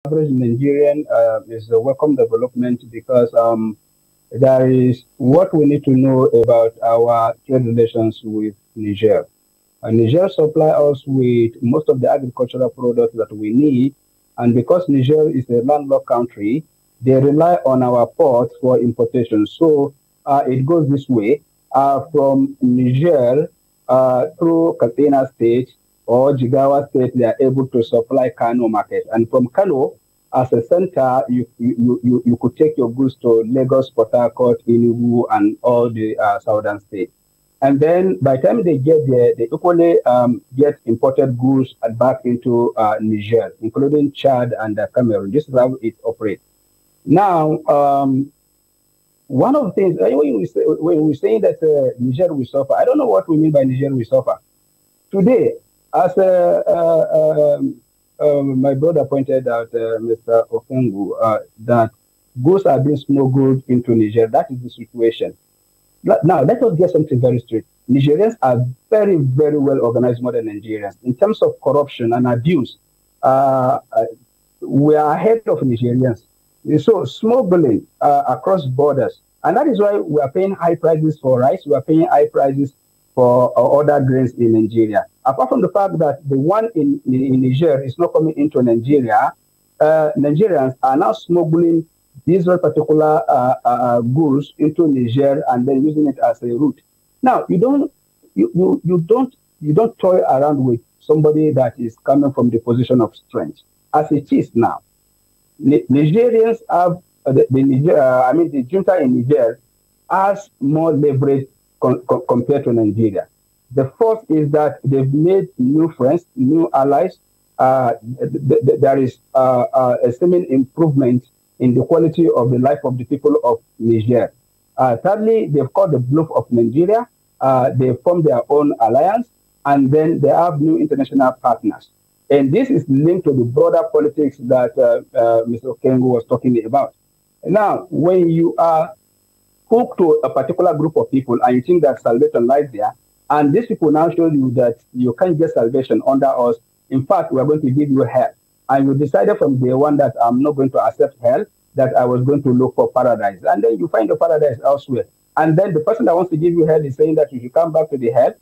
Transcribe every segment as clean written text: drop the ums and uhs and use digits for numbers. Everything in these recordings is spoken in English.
average Nigerian is a welcome development because there is what we need to know about our trade relations with Niger. Niger supply us with most of the agricultural products that we need, and because Niger is a landlocked country, they rely on our ports for importation. So it goes this way: from Niger through Katsina State or Jigawa State, they are able to supply Kano market, and from Kano as a center, you could take your goods to Lagos, Port Harcourt, Enugu, and all the southern states. And then by the time they get there, they equally get imported goods back into Niger, including Chad and Cameroon. This is how it operates. Now, one of the things, when we say that Niger will suffer, I don't know what we mean by Niger will suffer. Today, as my brother pointed out, Mr. Okengu, that goods are being smuggled into Niger. That is the situation. Now, let us get something very straight. Nigerians are very, very well organized more than Nigerians. In terms of corruption and abuse, we are ahead of Nigerians. So smuggling across borders, and that is why we are paying high prices for rice, we are paying high prices for other grains in Nigeria. Apart from the fact that the one in Niger is not coming into Nigeria, Nigerians are now smuggling these very particular goods into Niger and then using it as a route. Now you don't toy around with somebody that is coming from the position of strength. As it is now, Nigerians have the junta in Niger has more leverage compared to Nigeria. The first is that they've made new friends, new allies. There is a seeming improvement in the quality of the life of the people of Niger. Thirdly, they've caught the bluff of Nigeria. They formed their own alliance, and then they have new international partners. And this is linked to the broader politics that Mr. Okengu was talking about. Now, when you are hooked to a particular group of people and you think that salvation lies there, and these people now show you that you can't get salvation under us, in fact, we're going to give you hell. And you decided from day one that I'm not going to accept hell, that I was going to look for paradise. And then you find the paradise elsewhere. And then the person that wants to give you hell is saying that you should come back to the hell.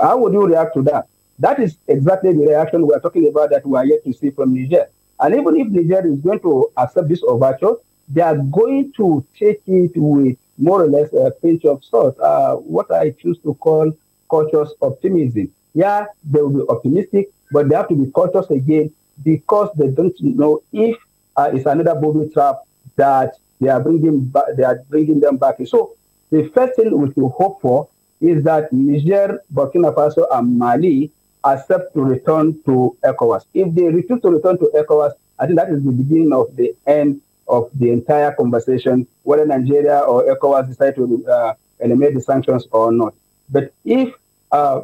How would you react to that? That is exactly the reaction we're talking about that we are yet to see from Niger. And even if Niger is going to accept this overture, they are going to take it with more or less a pinch of salt, what I choose to call cautious optimism. Yeah, they will be optimistic, but they have to be cautious again because they don't know if it's another booby trap that they are bringing them back. So the first thing we should hope for is that Niger, Burkina Faso, and Mali accept to return to ECOWAS. If they refuse to return to ECOWAS, I think that is the beginning of the end of the entire conversation, whether Nigeria or ECOWAS decide to eliminate the sanctions or not. But if,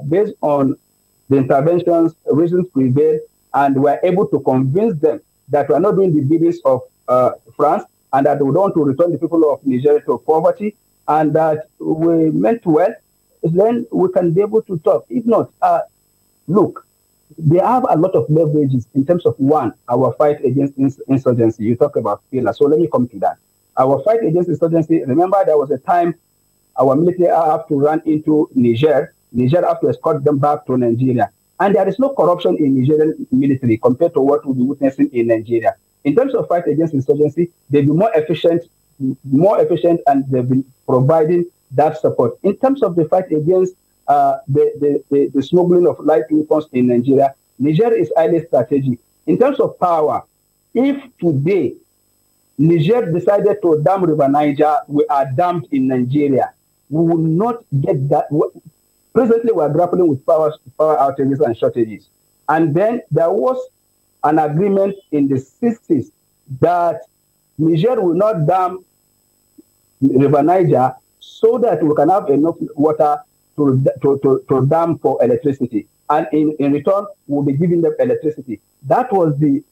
based on the interventions, reasons prevail, and we're able to convince them that we're not doing the biddings of France, and that we don't want to return the people of Nigeria to poverty, and that we meant well, then we can be able to talk. If not, look, they have a lot of leverages in terms of, one, our fight against insurgency. You talk about pillars, so let me come to that. Our fight against insurgency, remember there was a time our military have to run into Niger. Niger have to escort them back to Nigeria. And there is no corruption in Nigerian military compared to what we'll be witnessing in Nigeria. In terms of fight against insurgency, they'll be more efficient, and they've been providing that support. In terms of the fight against the smuggling of light weapons in Nigeria, Niger is highly strategic. In terms of power, if today Niger decided to dam River Niger, we are dammed in Nigeria. We will not get that. Presently, we are grappling with power outages and shortages. And then there was an agreement in the 60s that Niger will not dam River Niger so that we can have enough water to dam for electricity. And in return, we'll be giving them electricity. That was the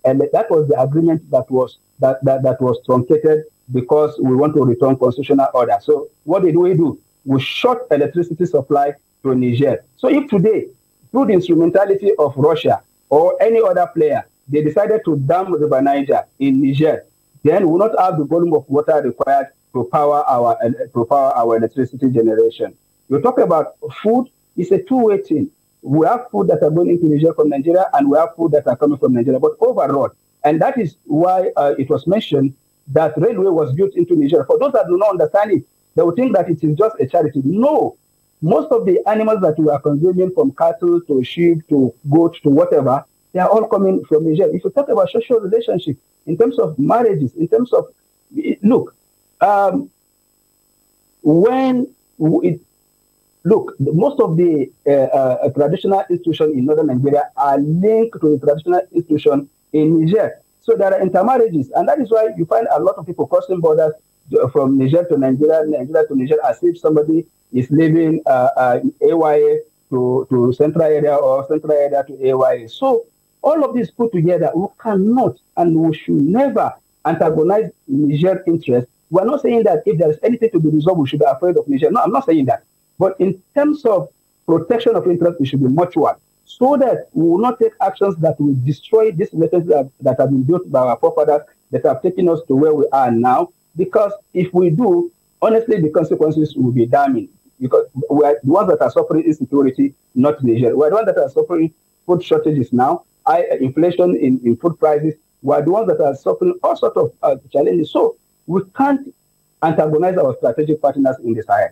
agreement that was truncated because we want to return constitutional order. So what did we do? We shut electricity supply to Niger. So if today, through the instrumentality of Russia or any other player, they decided to dam River Niger in Niger, then we will not have the volume of water required to power our electricity generation. You talk about food, it's a two-way thing. We have food that are going into Niger from Nigeria, and we have food that are coming from Nigeria. But overall, and that is why it was mentioned that railway was built into Nigeria. For those that do not understand it, they will think that it is just a charity. No, most of the animals that we are consuming, from cattle to sheep to goats to whatever, they are all coming from Nigeria. If you talk about social relationships, in terms of marriages, in terms of, look, most of the traditional institutions in northern Nigeria are linked to the traditional institution in Niger. So there are intermarriages, and that is why you find a lot of people crossing borders from Niger to Nigeria, Nigeria to Niger, as if somebody is living AYA to central area or central area to AYA. So all of this put together, we cannot and we should never antagonize Niger interests. We're not saying that if there is anything to be resolved, we should be afraid of Niger. No, I'm not saying that. But in terms of protection of interest, it should be mutual, so that we will not take actions that will destroy this relationship that have been built by our forefathers, that have taken us to where we are now. Because if we do, honestly, the consequences will be damning. Because we are the ones that are suffering insecurity, not Niger. We are the ones that are suffering food shortages now, high inflation in food prices. We are the ones that are suffering all sorts of challenges. So we can't antagonize our strategic partners in the Sahel.